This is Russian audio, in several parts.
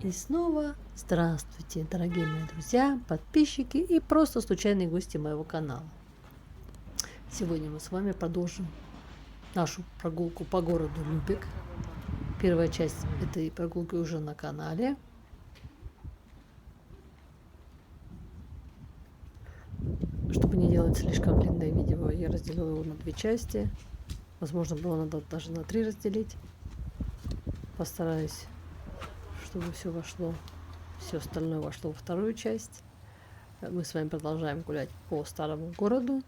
И снова здравствуйте, дорогие мои друзья, подписчики и просто случайные гости моего канала. Сегодня мы с вами продолжим нашу прогулку по городу Любек. Первая часть этой прогулки уже на канале. Чтобы не делать слишком длинное видео, я разделила его на две части. Возможно, было надо даже на 3 разделить. Постараюсь, чтобы все остальное вошло во вторую часть. Мы с вами продолжаем гулять по старому городу.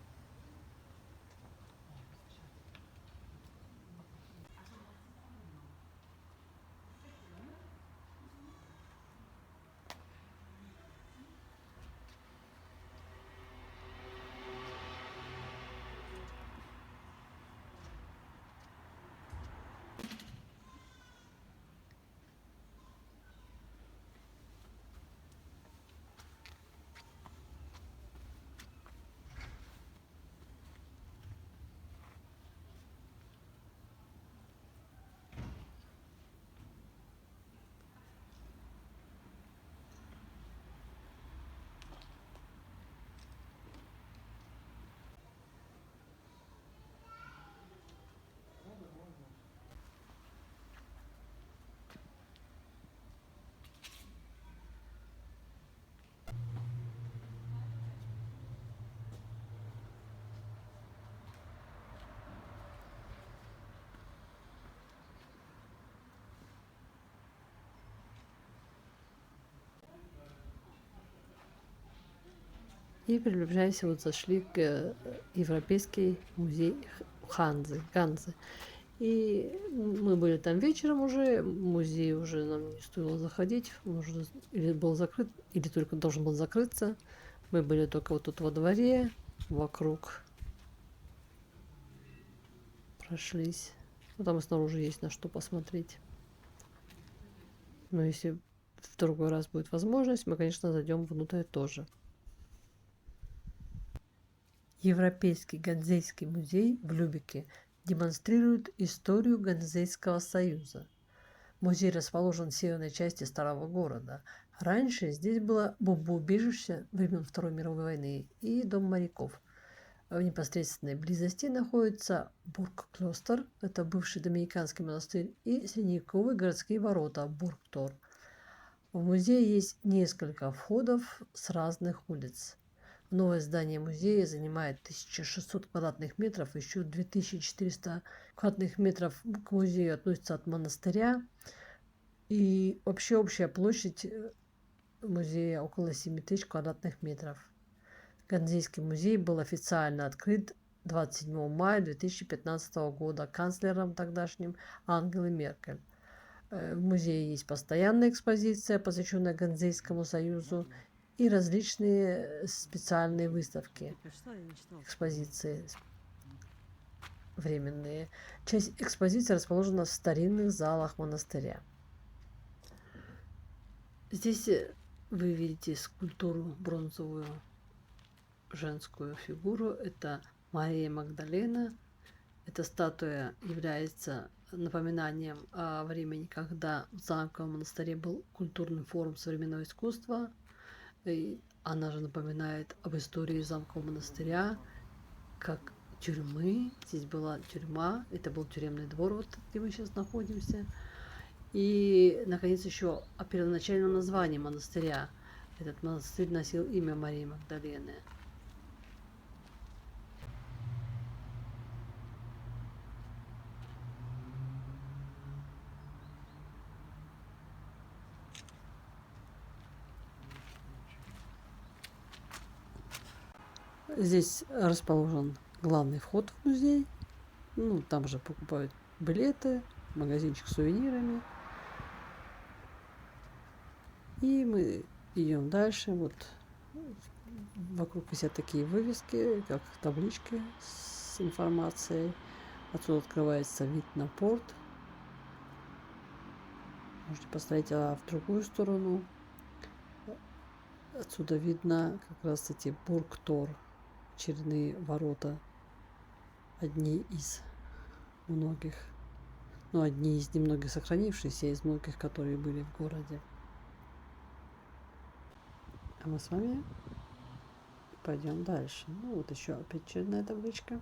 И приближаемся, вот зашли к Европейский музей Ганзы. И мы были там вечером уже, музей уже нам не стоило заходить, может, или был закрыт, или только должен был закрыться. Мы были только вот тут во дворе, вокруг прошлись. Ну, там и снаружи есть на что посмотреть. Но если в другой раз будет возможность, мы, конечно, зайдем внутрь тоже. Европейский Ганзейский музей в Любеке демонстрирует историю Ганзейского союза. Музей расположен в северной части старого города. Раньше здесь было бомбоубежище времен Второй мировой войны и дом моряков. В непосредственной близости находится Бургклостер, это бывший доминиканский монастырь, и средневековые городские ворота Бургтор. В музее есть несколько входов с разных улиц. Новое здание музея занимает 1600 квадратных метров, еще 2400 квадратных метров к музею относится от монастыря. И вообще общая площадь музея около 7000 квадратных метров. Ганзейский музей был официально открыт 27 мая 2015 года канцлером тогдашним Ангелой Меркель. В музее есть постоянная экспозиция, посвященная Ганзейскому союзу, и различные специальные выставки, экспозиции временные. Часть экспозиции расположена в старинных залах монастыря. Здесь вы видите скульптуру бронзовую, женскую фигуру. Это Мария Магдалена. Эта статуя является напоминанием о времени, когда в замковом монастыре был культурный форум современного искусства. И она же напоминает об истории замкового монастыря, как тюрьмы. Здесь была тюрьма, это был тюремный двор, вот где мы сейчас находимся. И, наконец, еще о первоначальном названии монастыря. Этот монастырь носил имя Марии Магдалены. Здесь расположен главный вход в музей. Ну, там же покупают билеты, магазинчик с сувенирами. И мы идем дальше. Вот вокруг висят такие вывески, как таблички с информацией. Отсюда открывается вид на порт. Можете посмотреть в другую сторону. Отсюда видно как раз эти Бургтор, очередные ворота. Одни из многих, одни из немногих сохранившихся, из многих, которые были в городе. А мы с вами пойдем дальше. Ну вот еще опять очередная табличка.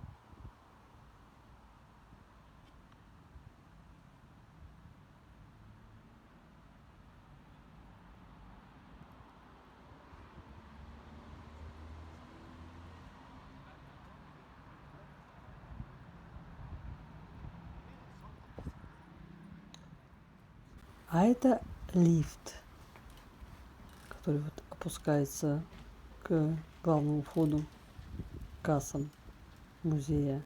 А это лифт, который вот опускается к главному входу, кассам музея.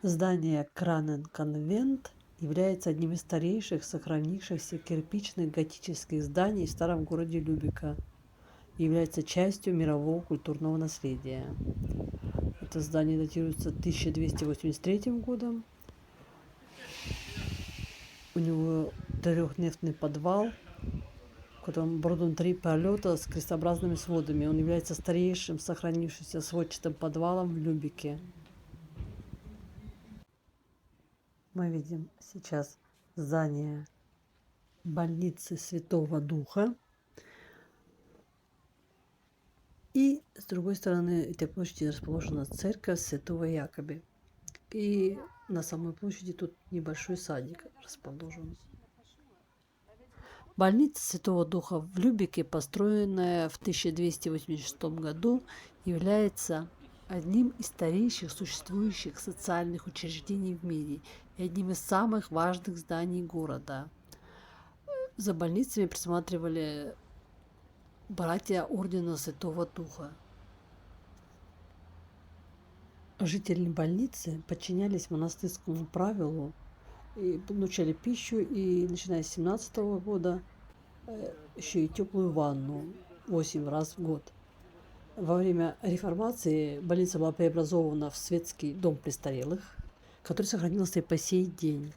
Здание Кранен-конвент является одним из старейших сохранившихся кирпичных готических зданий в старом городе Любека и является частью мирового культурного наследия. Это здание датируется 1283 годом. У него трехнефтный подвал, в котором оборудован 3 пролета с крестообразными сводами. Он является старейшим сохранившимся сводчатым подвалом в Любеке. Мы видим сейчас здание больницы Святого Духа. И с другой стороны этой площади расположена церковь Святого Якоби. И на самой площади тут небольшой садик расположен. Больница Святого Духа в Любеке, построенная в 1286 году, является одним из старейших существующих социальных учреждений в мире и одним из самых важных зданий города. За больницами присматривали братья Ордена Святого Духа. Жители больницы подчинялись монастырскому правилу и получали пищу, и начиная с 17 года еще и теплую ванну 8 раз в год. Во время реформации больница была преобразована в светский дом престарелых, который сохранился и по сей день.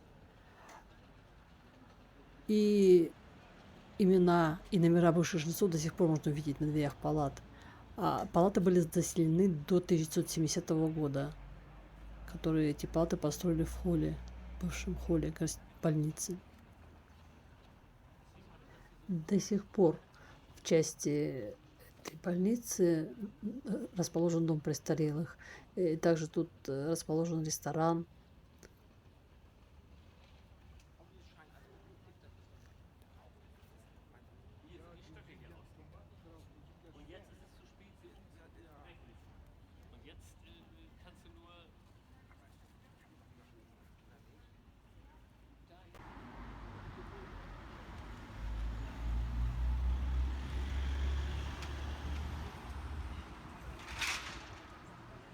И имена и номера бывших жильцов до сих пор можно увидеть на дверях палат. А палаты были заселены до 1970 года, которые эти палаты построили в холле, бывшем холле больницы. До сих пор в части этой больницы расположен дом престарелых. И также тут расположен ресторан.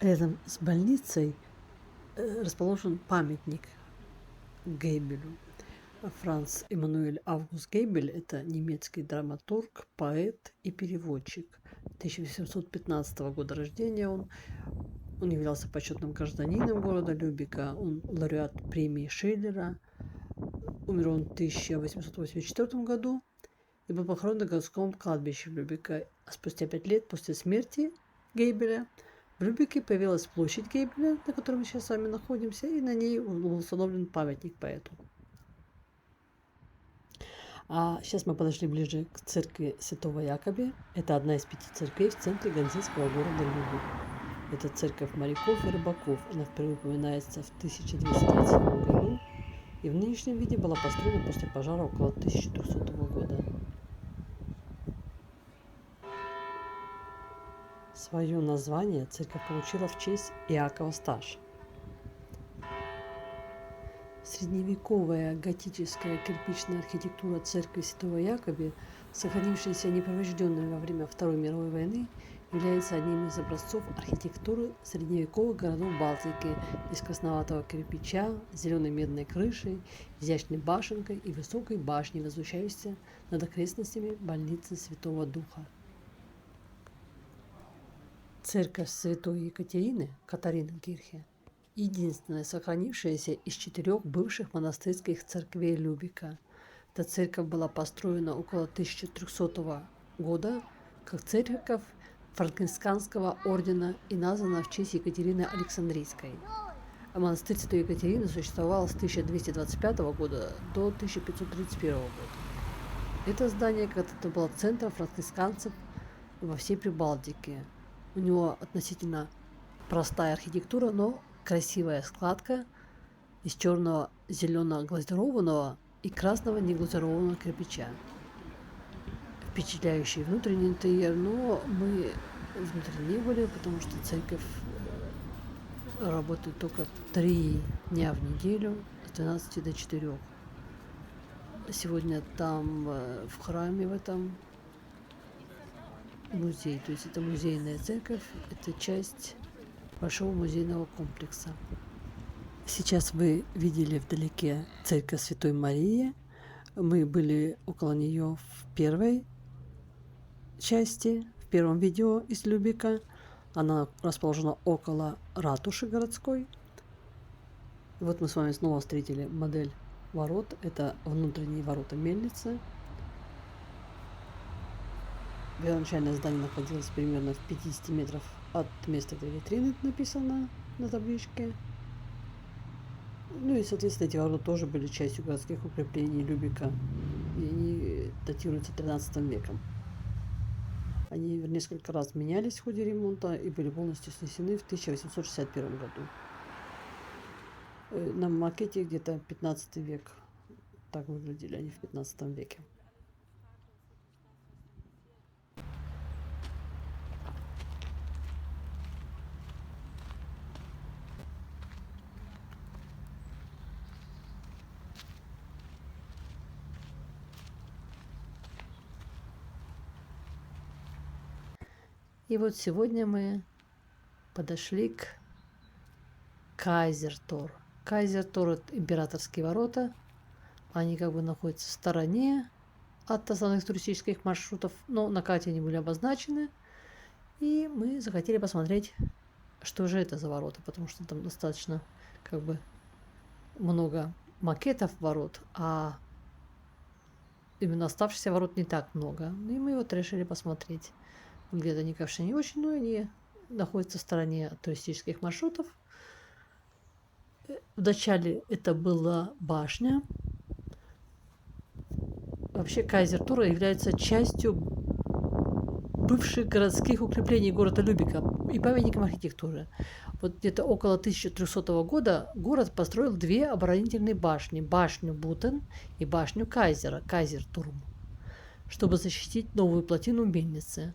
Рядом с больницей расположен памятник Гейбелю. Франц Эммануэль Август Гейбель – это немецкий драматург, поэт и переводчик. 1815 года рождения он являлся почетным гражданином города Любека, он лауреат премии Шиллера. Умер он в 1884 году и был похоронен на городском кладбище Любека. А спустя 5 лет после смерти Гейбеля в Любеке появилась площадь Гейбеля, на которой мы сейчас с вами находимся, и на ней был установлен памятник поэту. А сейчас мы подошли ближе к церкви Святого Якоби. Это одна из 5 церквей в центре ганзейского города Любек. Это церковь моряков и рыбаков. Она впервые упоминается в 1227 году и в нынешнем виде была построена после пожара около 1300 года. Свое название церковь получила в честь Иакова Старшего. Средневековая готическая кирпичная архитектура церкви Святого Якоби, сохранившаяся неповрежденной во время Второй мировой войны, является одним из образцов архитектуры средневековых городов Балтики из красноватого кирпича, зеленой медной крышей, изящной башенкой и высокой башней, возвышающейся над окрестностями больницы Святого Духа. Церковь Святой Екатерины, Катариненкирхе, единственная сохранившаяся из 4 бывших монастырских церквей Любека. Эта церковь была построена около 1300 года как церковь францисканского ордена и названа в честь Екатерины Александрийской. Монастырь Святой Екатерины существовал с 1225 года до 1531 года. Это здание когда-то было центром францисканцев во всей Прибалтике. У него относительно простая архитектура, но красивая складка из черного зеленого глазированного и красного неглазированного кирпича. Впечатляющий внутренний интерьер, но мы внутри не были, потому что церковь работает только 3 дня в неделю с 12 до 4. Сегодня там в храме в этом музей, то есть это музейная церковь, это часть большого музейного комплекса. Сейчас вы видели вдалеке церковь Святой Марии. Мы были около нее в первой части, в первом видео из Любека. Она расположена около ратуши городской. И вот мы с вами снова встретили модель ворот. Это внутренние ворота мельницы. Первоначальное здание находилось примерно в 50 метров от места этой витрины, написано на табличке. Ну и, соответственно, эти ворота тоже были частью городских укреплений Любека. И они датируются 13 веком. Они несколько раз менялись в ходе ремонта и были полностью снесены в 1861 году. На макете где-то 15 век. Так выглядели они в 15 веке. И вот сегодня мы подошли к Кайзертор. Кайзертор – это императорские ворота. Они как бы находятся в стороне от основных туристических маршрутов, но на карте они были обозначены. И мы захотели посмотреть, что же это за ворота, потому что там достаточно как бы много макетов ворот, а именно оставшихся ворот не так много. И мы вот решили посмотреть. Выглядят они, конечно, не очень, но они находятся в стороне от туристических маршрутов. Вначале это была башня. Вообще Кайзертура является частью бывших городских укреплений города Любека и памятником архитектуры. Вот где-то около 1300 года город построил 2 оборонительные башни. Башню Бутен и башню Кайзера, Кайзертурм, чтобы защитить новую плотину мельницы.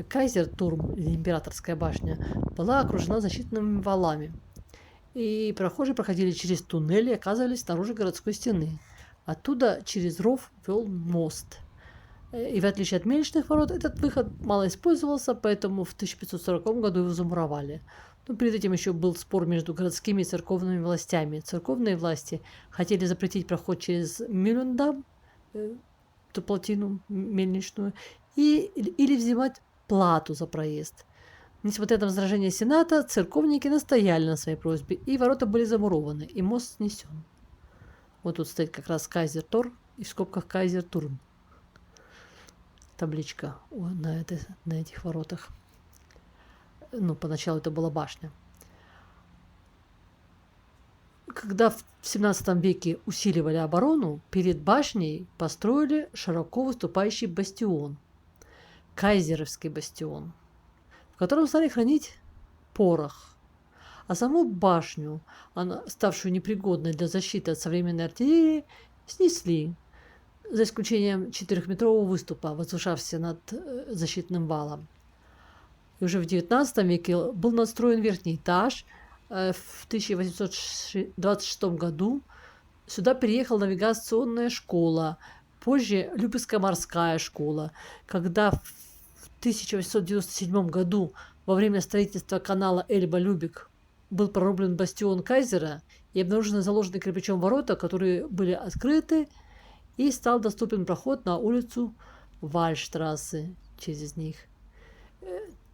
Кайзертурм, или императорская башня, была окружена защитными валами. И прохожие проходили через туннели и оказывались снаружи городской стены. Оттуда через ров вел мост. И в отличие от мельничных ворот, этот выход мало использовался, поэтому в 1540 году его замуровали. Но перед этим еще был спор между городскими и церковными властями. Церковные власти хотели запретить проход через Мюллендам, эту плотину мельничную, или взимать плату за проезд. Несмотря на возражение Сената, церковники настояли на своей просьбе, и ворота были замурованы, и мост снесен. Вот тут стоит как раз Кайзертор и в скобках Кайзертурм. Табличка на этих воротах. Ну, поначалу это была башня. Когда в 17 веке усиливали оборону, перед башней построили широко выступающий бастион. Кайзеровский бастион, в котором стали хранить порох. А саму башню, ставшую непригодной для защиты от современной артиллерии, снесли, за исключением 4-метрового выступа, возвышавшегося над защитным валом. И уже в 19 веке был настроен верхний этаж. В 1826 году сюда переехала навигационная школа, позже Любекская морская школа. Когда в 1897 году во время строительства канала Эльба-Любек был прорублен бастион Кайзера и обнаружены заложенные кирпичом ворота, которые были открыты, и стал доступен проход на улицу Вальштрассе через них.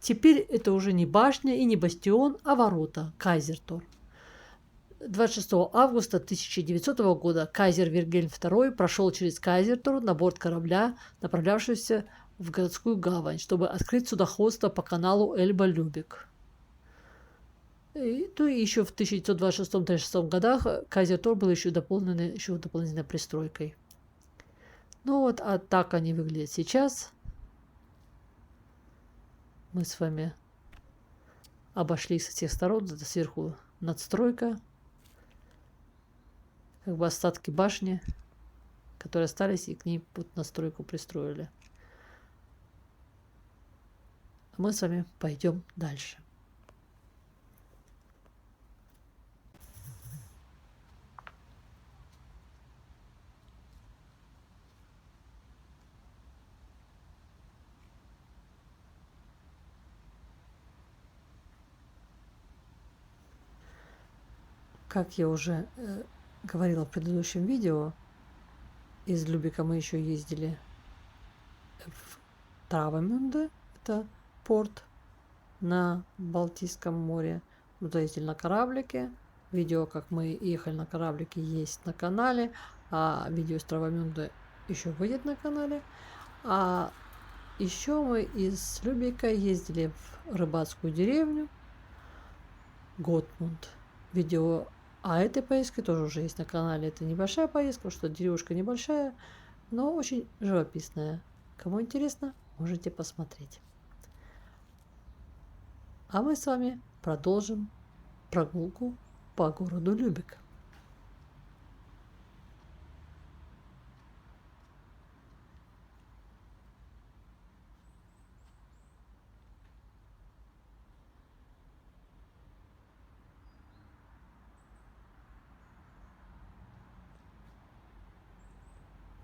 Теперь это уже не башня и не бастион, а ворота Кайзертор. 26 августа 1900 года кайзер Вильгельм II прошел через Кайзертор на борт корабля, направлявшегося в городскую гавань, чтобы открыть судоходство по каналу Эльба-Любек. Ну и еще в 1926-1936 годах Кайзер-Тор был еще дополнительной пристройкой. Ну вот, а так они выглядят сейчас. Мы с вами обошли со всех сторон. Это сверху надстройка. Как бы остатки башни, которые остались, и к ней вот настройку пристроили. А мы с вами пойдем дальше. Как я уже говорила в предыдущем видео, из Любека мы еще ездили в Травемюнде, это порт на Балтийском море. Мы туда ездили на кораблике. Видео, как мы ехали на кораблике, есть на канале, а видео из Травемюнде еще выйдет на канале. А еще мы из Любека ездили в рыбацкую деревню Готмунд. Видео о этой поездке тоже уже есть на канале. Это небольшая поездка, потому что деревушка небольшая, но очень живописная. Кому интересно, можете посмотреть. А мы с вами продолжим прогулку по городу Любек.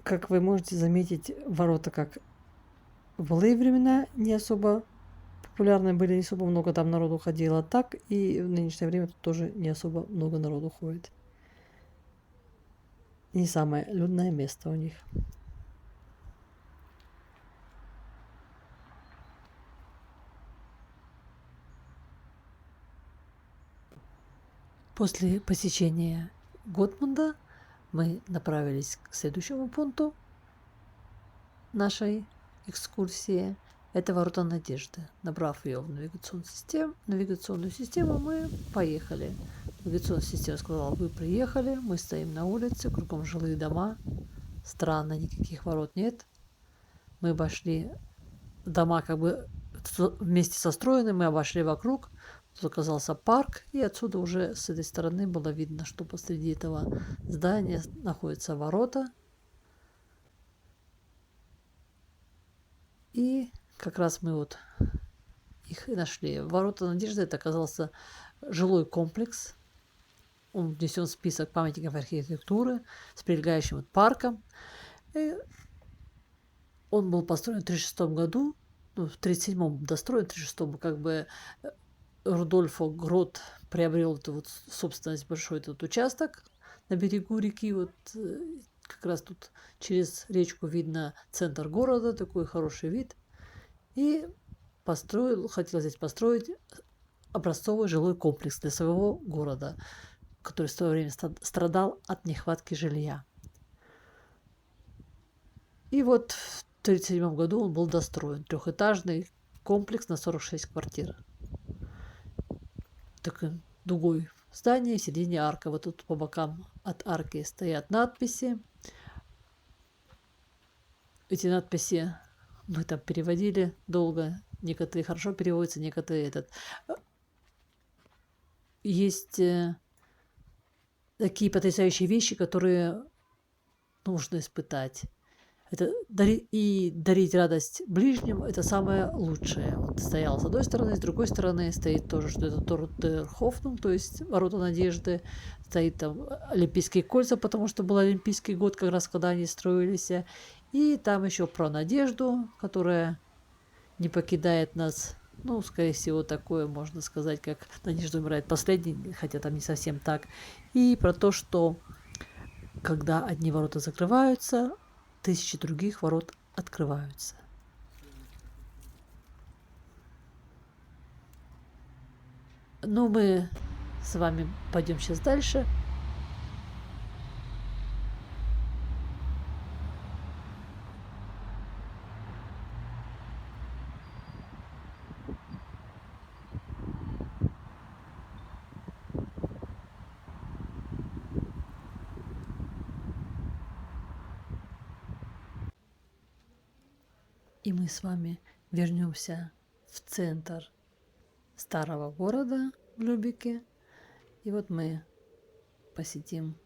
Как вы можете заметить, ворота как в былые времена не особо популярны были, не особо много там народу ходило, так и в нынешнее время тут тоже не особо много народу ходит. Не самое людное место у них. После посещения Готмунда мы направились к следующему пункту нашей экскурсии. Это ворота Надежды. Набрав ее в навигационную систему, мы поехали. Навигационная система сказала: вы приехали, мы стоим на улице, кругом жилые дома. Странно, никаких ворот нет. Мы обошли дома как бы вместе со строенными, мы обошли вокруг. Тут оказался парк, и отсюда уже с этой стороны было видно, что посреди этого здания находятся ворота. И как раз мы вот их и нашли. Ворота Надежды — это оказался жилой комплекс. Он внесен в список памятников архитектуры с прилегающим вот парком. И он был построен в 1936 году, ну, в 1937 достроен, в 1936 как бы Рудольфо Грот приобрел эту вот собственность, большой этот участок на берегу реки. Вот как раз тут через речку видно центр города, такой хороший вид. И хотел здесь построить образцовый жилой комплекс для своего города, который в свое время страдал от нехватки жилья. И вот в 1937 году он был достроен. Трехэтажный комплекс на 46 квартир. Такой дугой здание, в середине арка. Вот тут по бокам от арки стоят надписи. Эти надписи мы там переводили долго. Некоторые хорошо переводятся, некоторые Есть такие потрясающие вещи, которые нужно испытать. Это дарить радость ближним — это самое лучшее. Вот стоял с одной стороны, с другой стороны стоит тоже, что это Тортерхофнум, то есть ворота Надежды. Стоит там Олимпийские кольца, потому что был Олимпийский год, как раз когда они строились. И там еще про Надежду, которая не покидает нас. Ну, скорее всего, такое можно сказать, как Надежда умирает последней, хотя там не совсем так. И про то, что когда одни ворота закрываются, тысячи других ворот открываются. Ну, мы с вами пойдем сейчас дальше. И мы с вами вернемся в центр старого города в Любике. И вот мы посетим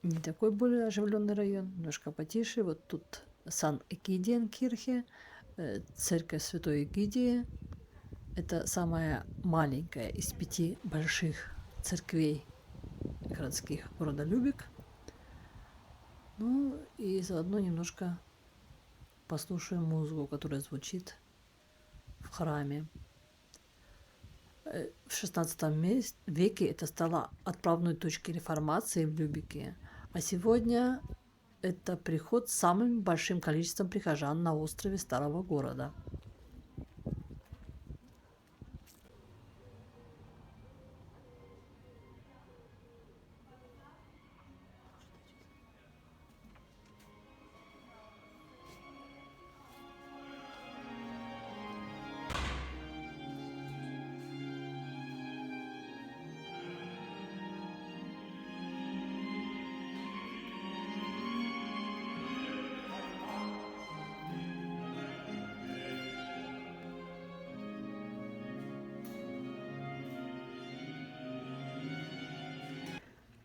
не такой более оживленный район, немножко потише. Вот тут Сан-Экидиен-Кирхе, церковь Святой Эгидии. Это самая маленькая из 5 больших церквей городских города Любек. Ну и заодно немножко послушаем музыку, которая звучит в храме. В XVI веке это стало отправной точкой реформации в Любике, а сегодня это приход с самым большим количеством прихожан на острове старого города.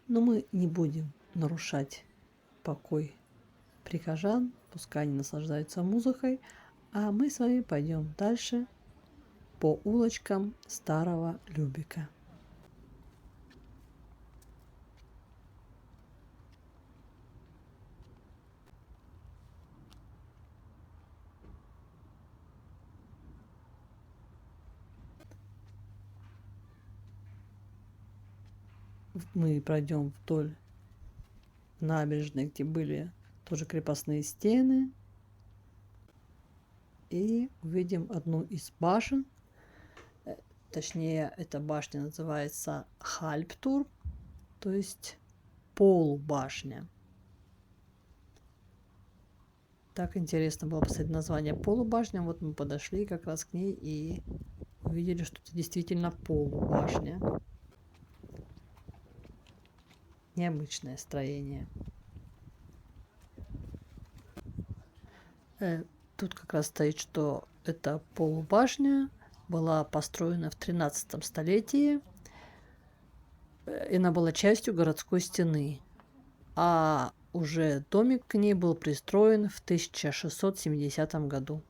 Но мы не будем нарушать покой прихожан, пускай они наслаждаются музыкой, а мы с вами пойдем дальше по улочкам старого Любека. Мы пройдем вдоль набережной, где были тоже крепостные стены, и увидим одну из башен. Точнее, эта башня называется Хальптур, то есть полубашня. Так интересно было посмотреть название полубашня. Вот мы подошли как раз к ней и увидели, что это действительно полубашня. Необычное строение. Тут как раз стоит, что эта полубашня была построена в 13 столетии, и она была частью городской стены, а уже домик к ней был пристроен в 1670 году.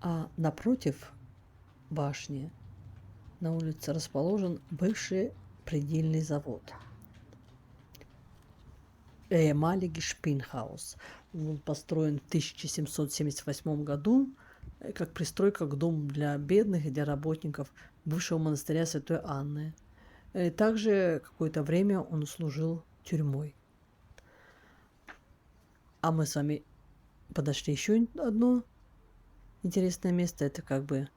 А напротив башни на улице расположен бывший предельный завод. Ehemalige Spinnhaus. Он был построен в 1778 году как пристройка к дому для бедных и для работников бывшего монастыря Святой Анны. Также какое-то время он служил тюрьмой. А мы с вами подошли еще одно интересное место. Это как бы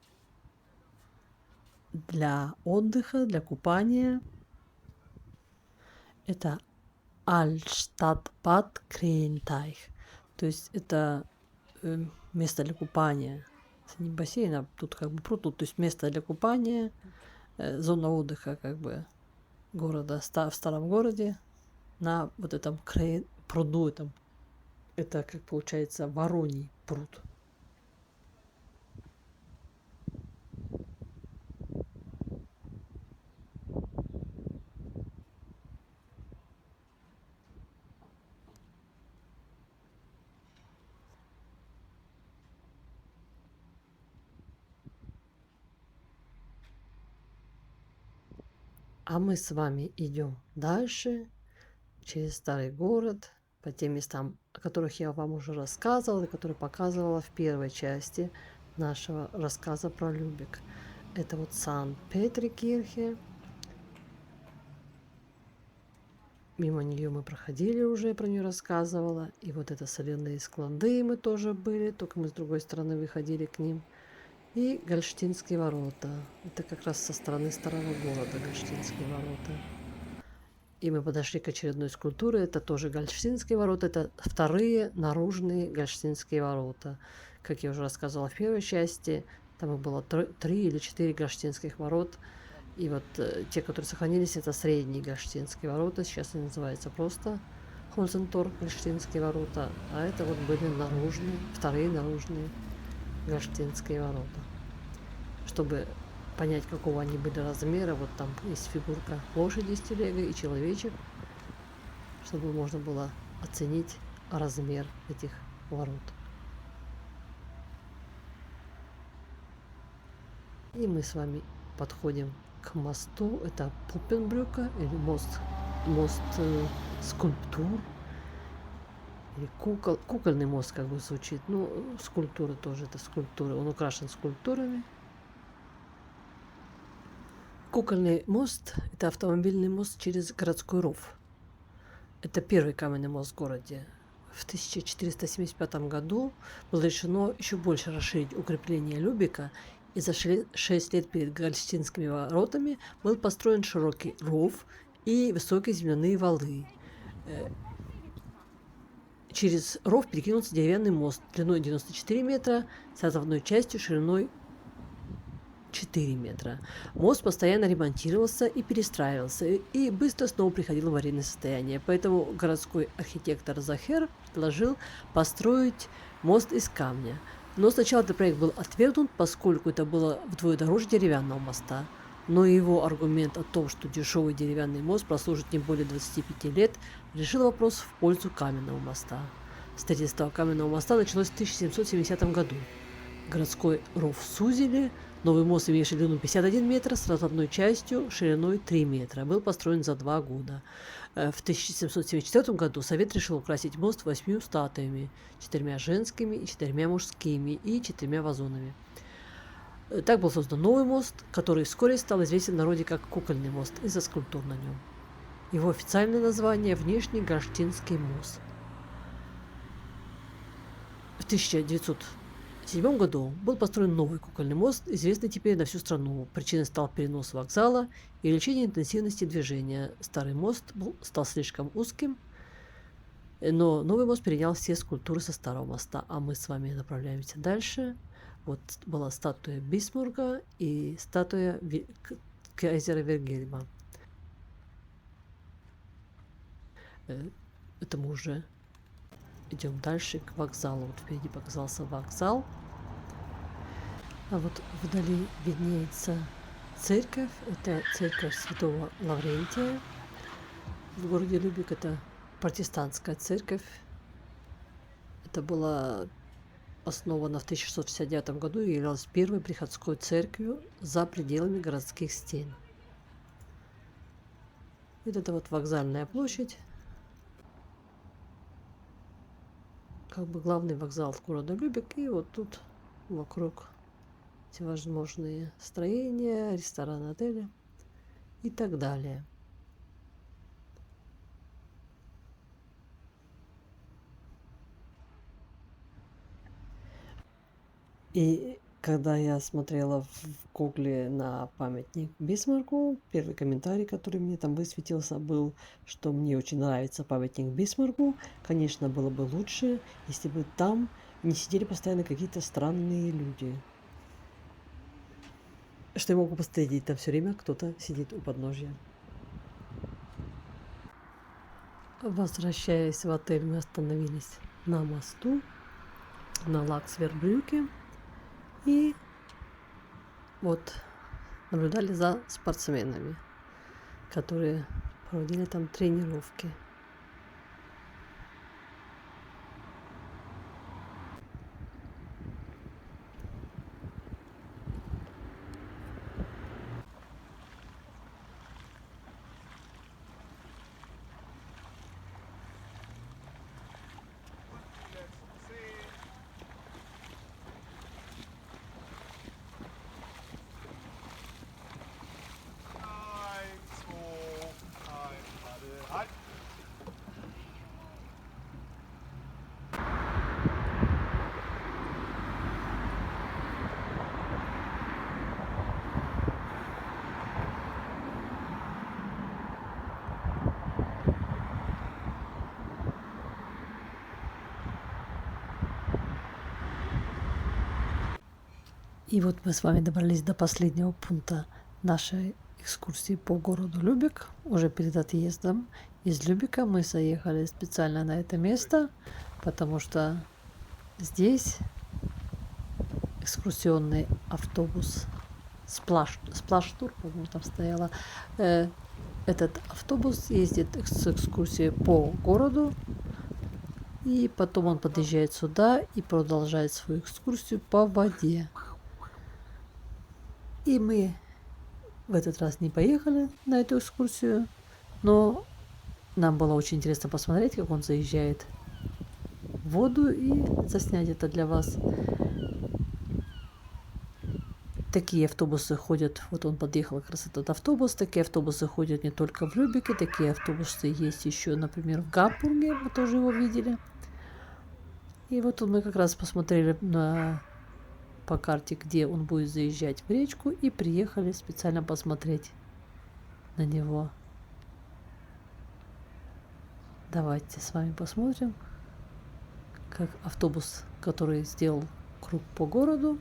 для отдыха, для купания. Это Altstadtbad Krähenteich. То есть это место для купания. Это не бассейн, а тут как бы пруд. То есть место для купания, зона отдыха как бы города, в старом городе, на вот этом пруду. Это как получается Вороний пруд. А мы с вами идем дальше через старый город, по тем местам, о которых я вам уже рассказывала, и которые показывала в первой части нашего рассказа про Любек. Это вот Сан-Петри-Кирхе. Мимо нее мы проходили уже, про нее рассказывала. И вот это соляные склады мы тоже были, только мы с другой стороны выходили к ним. И Гольштинские ворота. Это как раз со стороны старого города Гольштинские ворота. И мы подошли к очередной скульптуре. Это тоже Гольштинские ворота. Это вторые наружные Гольштинские ворота. Как я уже рассказывала в первой части, Там их было 3 или 4 Гаштинских ворот. И вот те, которые сохранились, это средние Гаштинские ворота. Сейчас они называются просто Хользентор, Гаштинские ворота. А это вот были наружные, вторые наружные Гаштинские ворота. Чтобы понять, какого они были размера, вот там есть фигурка лошади с телегой и человечек, чтобы можно было оценить размер этих ворот. И мы с вами подходим к мосту. Это Пуппенбрюка или мост скульптур. Или кукольный мост как бы звучит. Ну, скульптура тоже, это скульптура. Он украшен скульптурами. Кукольный мост – это автомобильный мост через городской ров. Это первый каменный мост в городе. В 1475 году было решено еще больше расширить укрепление Любека, и за 6 лет перед Гаштинскими воротами был построен широкий ров и высокие земляные валы. Через ров перекинулся деревянный мост длиной 94 метра с разовной частью шириной 4 метра. Мост постоянно ремонтировался и перестраивался, и быстро снова приходил в аварийное состояние. Поэтому городской архитектор Захер предложил построить мост из камня. Но сначала этот проект был отвергнут, поскольку это было вдвое дороже деревянного моста. Но его аргумент о том, что дешевый деревянный мост прослужит не более 25 лет, решил вопрос в пользу каменного моста. Строительство каменного моста началось в 1770 году. Городской ров сузили. Новый мост, имеющий длину 51 метр, с разводной частью шириной 3 метра, был построен за 2 года. В 1774 году Совет решил украсить мост 8 статуями, 4 женскими и 4 мужскими и 4 вазонами. Так был создан новый мост, который вскоре стал известен в народе как Кукольный мост из-за скульптур на нем. Его официальное название – Внешний Гаштинский мост. В 1907 году был построен новый кукольный мост, известный теперь на всю страну. Причиной стал перенос вокзала и увеличение интенсивности движения. Старый мост стал слишком узким, но новый мост перенял все скульптуры со старого моста. А мы с вами направляемся дальше. Вот была статуя Бисмарка и статуя кайзера Вильгельма. Это мы уже идем дальше к вокзалу. Вот впереди показался вокзал. А вот вдали виднеется церковь. Это церковь Святого Лаврентия в городе Любек. Это протестантская церковь. Это была основана в 1669 году и являлась первой приходской церковью за пределами городских стен. Это вот вокзальная площадь. Как бы главный вокзал города Любек. И вот тут вокруг всевозможные строения, рестораны, отели и так далее. И когда я смотрела в Гугле на памятник Бисмарку, первый комментарий, который мне там высветился, был, что мне очень нравится памятник Бисмарку. Конечно, было бы лучше, если бы там не сидели постоянно какие-то странные люди. Что я могу последить, там все время кто-то сидит у подножья. Возвращаясь в отель, мы остановились на мосту, на Лаксвербрюке. И вот наблюдали за спортсменами, которые проводили там тренировки. И вот мы с вами добрались до последнего пункта нашей экскурсии по городу Любек. Уже перед отъездом из Любека мы заехали специально на это место, потому что здесь экскурсионный автобус Сплаш-тур, по-моему, там стояла. Этот автобус ездит с экскурсией по городу, и потом он подъезжает сюда и продолжает свою экскурсию по воде. И мы в этот раз не поехали на эту экскурсию, но нам было очень интересно посмотреть, как он заезжает в воду, и заснять это для вас. Такие автобусы ходят, вот он подъехал как раз этот автобус, такие автобусы ходят не только в Любеке, такие автобусы есть еще, например, в Гамбурге, мы тоже его видели. И вот мы как раз посмотрели по карте, где он будет заезжать в речку, и приехали специально посмотреть на него. Давайте с вами посмотрим, как автобус, который сделал круг по городу,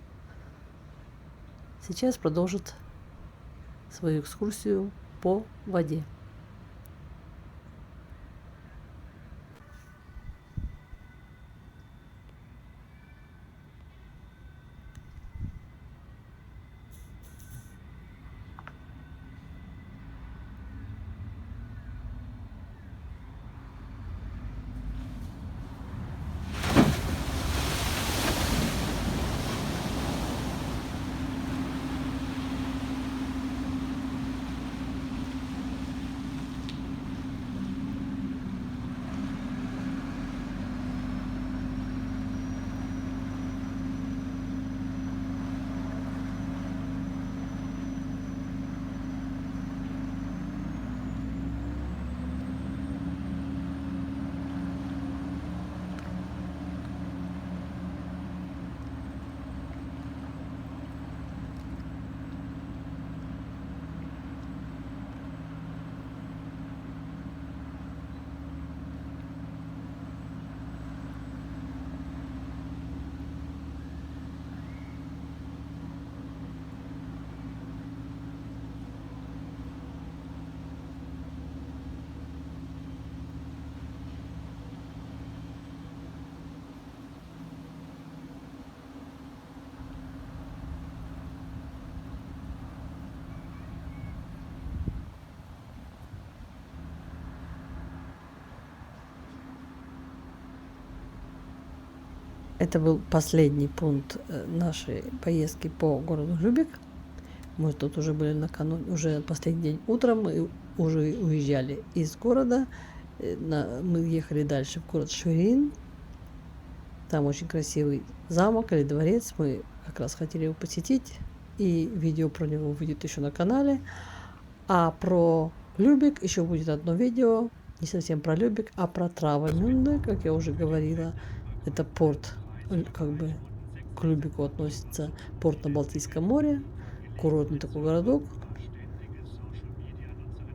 сейчас продолжит свою экскурсию по воде. Это был последний пункт нашей поездки по городу Любек. Мы тут уже были накануне, уже последний день утром, мы уже уезжали из города. Мы ехали дальше в город Шверин. Там очень красивый замок или дворец. Мы как раз хотели его посетить. И видео про него выйдет еще на канале. А про Любек еще будет одно видео. Не совсем про Любек, а про Травемюнде, как я уже говорила. Это порт, как бы к Любеку относится, порт на Балтийском море. Курортный такой городок.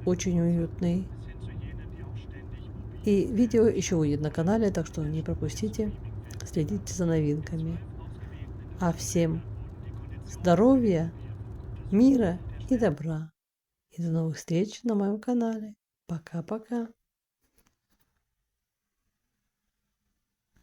Очень уютный. И видео еще выйдет на канале, так что не пропустите. Следите за новинками. А всем здоровья, мира и добра. И до новых встреч на моем канале. Пока-пока.